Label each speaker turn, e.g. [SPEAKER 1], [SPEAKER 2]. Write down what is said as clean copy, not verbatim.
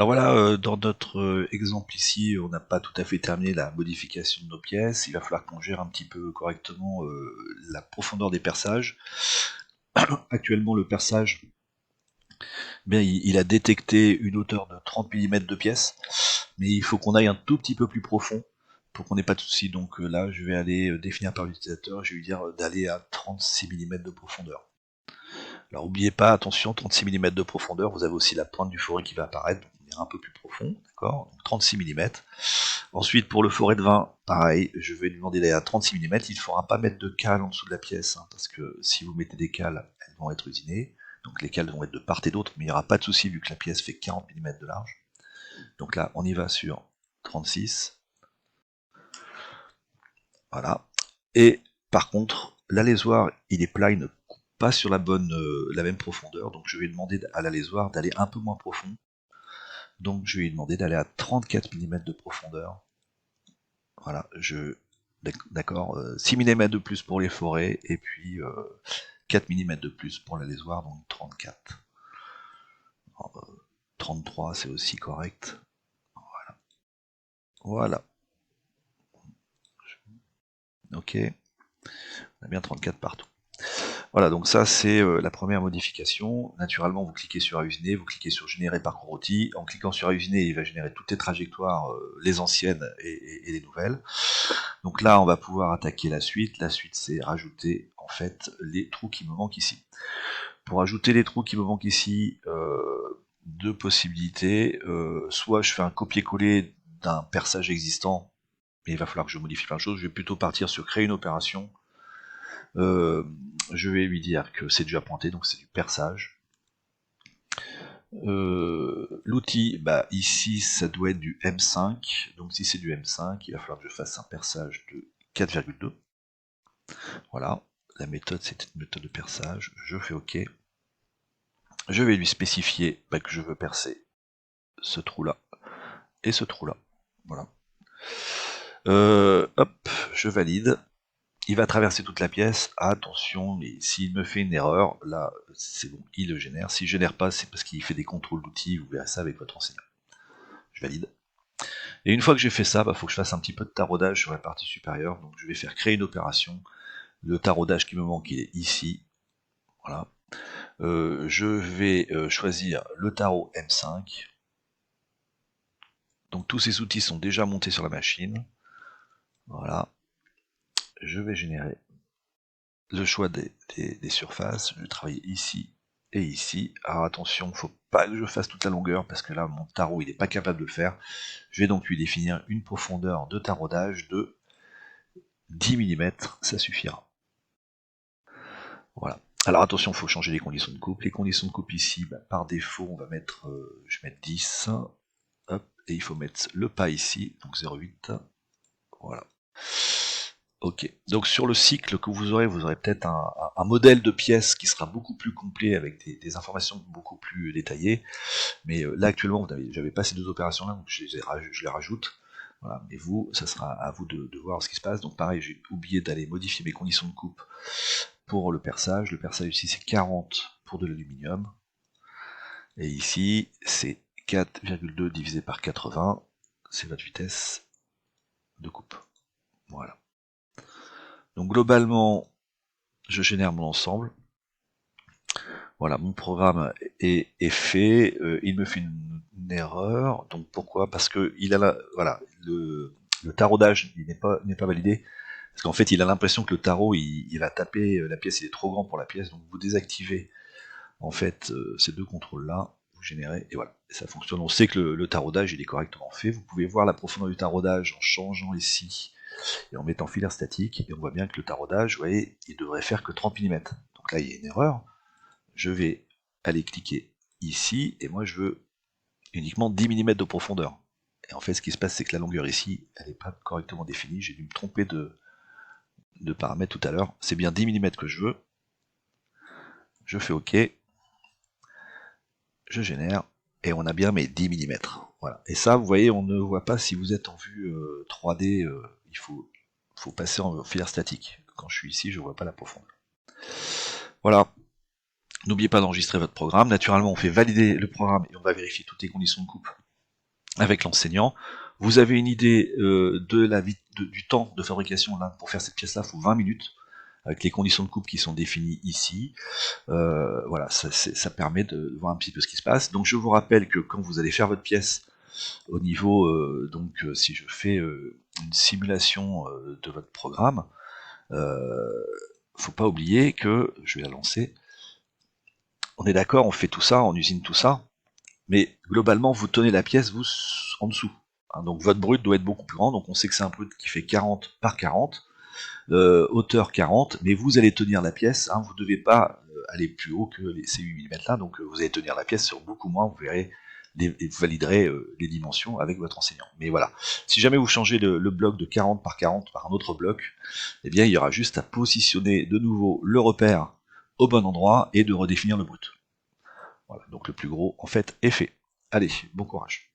[SPEAKER 1] Alors voilà, dans notre exemple ici, on n'a pas tout à fait terminé la modification de nos pièces. Il va falloir qu'on gère un petit peu correctement la profondeur des perçages. Actuellement, le perçage, bien, il a détecté une hauteur de 30 mm de pièce, mais il faut qu'on aille un tout petit peu plus profond pour qu'on n'ait pas de soucis. Donc là, je vais aller définir par l'utilisateur, je vais lui dire d'aller à 36 mm de profondeur. Alors n'oubliez pas, attention, 36 mm de profondeur, vous avez aussi la pointe du forêt qui va apparaître, donc on ira un peu plus profond, d'accord. Donc 36 mm. Ensuite, pour le forêt de vin, pareil, je vais lui demander d'aller à 36 mm, il ne faudra pas mettre de cales en dessous de la pièce, hein, parce que si vous mettez des cales, elles vont être usinées, donc les cales vont être de part et d'autre, mais il n'y aura pas de souci vu que la pièce fait 40 mm de large. Donc là, on y va sur 36, voilà. Et par contre, l'alésoir, il est plat, il ne coupe pas sur la même profondeur, donc je vais demander à l'alésoir d'aller un peu moins profond. Donc je vais lui demander d'aller à 34 mm de profondeur. Voilà, d'accord, 6 mm de plus pour les forêts, et puis 4 mm de plus pour l'alésoir, donc 34. Alors, 33, c'est aussi correct. Voilà, ok, on a bien 34 partout. Voilà, donc ça c'est la première modification. Naturellement, vous cliquez sur usiner, vous cliquez sur générer parcours outil. En cliquant sur usiner, il va générer toutes les trajectoires, les anciennes et les nouvelles. Donc là, on va pouvoir attaquer la suite. La suite, c'est rajouter en fait les trous qui me manquent ici. Pour ajouter les trous qui me manquent ici, deux possibilités. Soit je fais un copier-coller d'un perçage existant, mais il va falloir que je modifie plein de choses. Je vais plutôt partir sur créer une opération. Je vais lui dire que c'est déjà pointé, donc c'est du perçage. L'outil, bah ici ça doit être du M5, donc si c'est du M5, il va falloir que je fasse un perçage de 4,2. Voilà, la méthode c'est une méthode de perçage, je fais OK. Je vais lui spécifier que je veux percer ce trou-là et ce trou-là. Voilà. Hop, je valide. Il va traverser toute la pièce. Attention, mais s'il me fait une erreur, là, c'est bon, il le génère. S'il ne génère pas, c'est parce qu'il fait des contrôles d'outils. Vous verrez ça avec votre enseignant. Je valide. Et une fois que j'ai fait ça, il faut que je fasse un petit peu de taraudage sur la partie supérieure. Donc je vais faire créer une opération. Le taraudage qui me manque, il est ici. Voilà. Je vais choisir le tarot M5. Donc tous ces outils sont déjà montés sur la machine. Voilà. Je vais générer le choix des surfaces. Je vais travailler ici et ici. Alors attention, il ne faut pas que je fasse toute la longueur parce que là mon tarot il n'est pas capable de le faire. Je vais donc lui définir une profondeur de taraudage de 10 mm, ça suffira. Voilà. Alors attention, il faut changer les conditions de coupe. Les conditions de coupe ici, par défaut, on va mettre, je vais mettre 10. Hop, et il faut mettre le pas ici, donc 0,8. Voilà. Ok. Donc sur le cycle que vous aurez peut-être un modèle de pièce qui sera beaucoup plus complet avec des informations beaucoup plus détaillées. Mais là actuellement, j'avais pas ces deux opérations-là, donc je les rajoute. Voilà. Mais vous, ça sera à vous de voir ce qui se passe. Donc pareil, j'ai oublié d'aller modifier mes conditions de coupe pour le perçage. Le perçage ici c'est 40 pour de l'aluminium. Et ici c'est 4,2 divisé par 80. C'est votre vitesse de coupe. Voilà. Donc globalement, je génère mon ensemble. Voilà, mon programme est fait. Il me fait une erreur. Donc pourquoi? Parce que il a voilà, le taraudage n'est pas validé. Parce qu'en fait, il a l'impression que le tarot, il va taper la pièce, il est trop grand pour la pièce. Donc vous désactivez en fait ces deux contrôles-là, vous générez, et voilà, et ça fonctionne. On sait que le taraudage, il est correctement fait. Vous pouvez voir la profondeur du taraudage en changeant ici et en mettant filaire statique, et on voit bien que le taraudage, vous voyez, il devrait faire que 30 mm. Donc là, il y a une erreur. Je vais aller cliquer ici, et moi je veux uniquement 10 mm de profondeur. Et en fait, ce qui se passe, c'est que la longueur ici, elle n'est pas correctement définie. J'ai dû me tromper de paramètre tout à l'heure. C'est bien 10 mm que je veux. Je fais OK. Je génère. Et on a bien mes 10 mm. Voilà. Et ça, vous voyez, on ne voit pas si vous êtes en vue 3D. Il faut passer en filaire statique. Quand je suis ici, je ne vois pas la profondeur. Voilà. N'oubliez pas d'enregistrer votre programme. Naturellement, on fait valider le programme et on va vérifier toutes les conditions de coupe avec l'enseignant. Vous avez une idée du temps de fabrication là, pour faire cette pièce-là, il faut 20 minutes, avec les conditions de coupe qui sont définies ici. Voilà, ça permet de voir un petit peu ce qui se passe. Donc je vous rappelle que quand vous allez faire votre pièce, au niveau, si je fais une simulation de votre programme, faut pas oublier que, je vais la lancer, on est d'accord, on fait tout ça, on usine tout ça, mais globalement, vous tenez la pièce, vous, en dessous. Hein, donc votre brut doit être beaucoup plus grand, donc on sait que c'est un brut qui fait 40 par 40, hauteur 40, mais vous allez tenir la pièce, hein, vous ne devez pas aller plus haut que ces 8 mm là, donc vous allez tenir la pièce sur beaucoup moins, vous verrez, vous validerez les dimensions avec votre enseignant. Mais voilà, si jamais vous changez le bloc de 40 par 40 par un autre bloc, eh bien il y aura juste à positionner de nouveau le repère au bon endroit et de redéfinir le brut. Voilà, donc le plus gros en fait est fait. Allez, bon courage.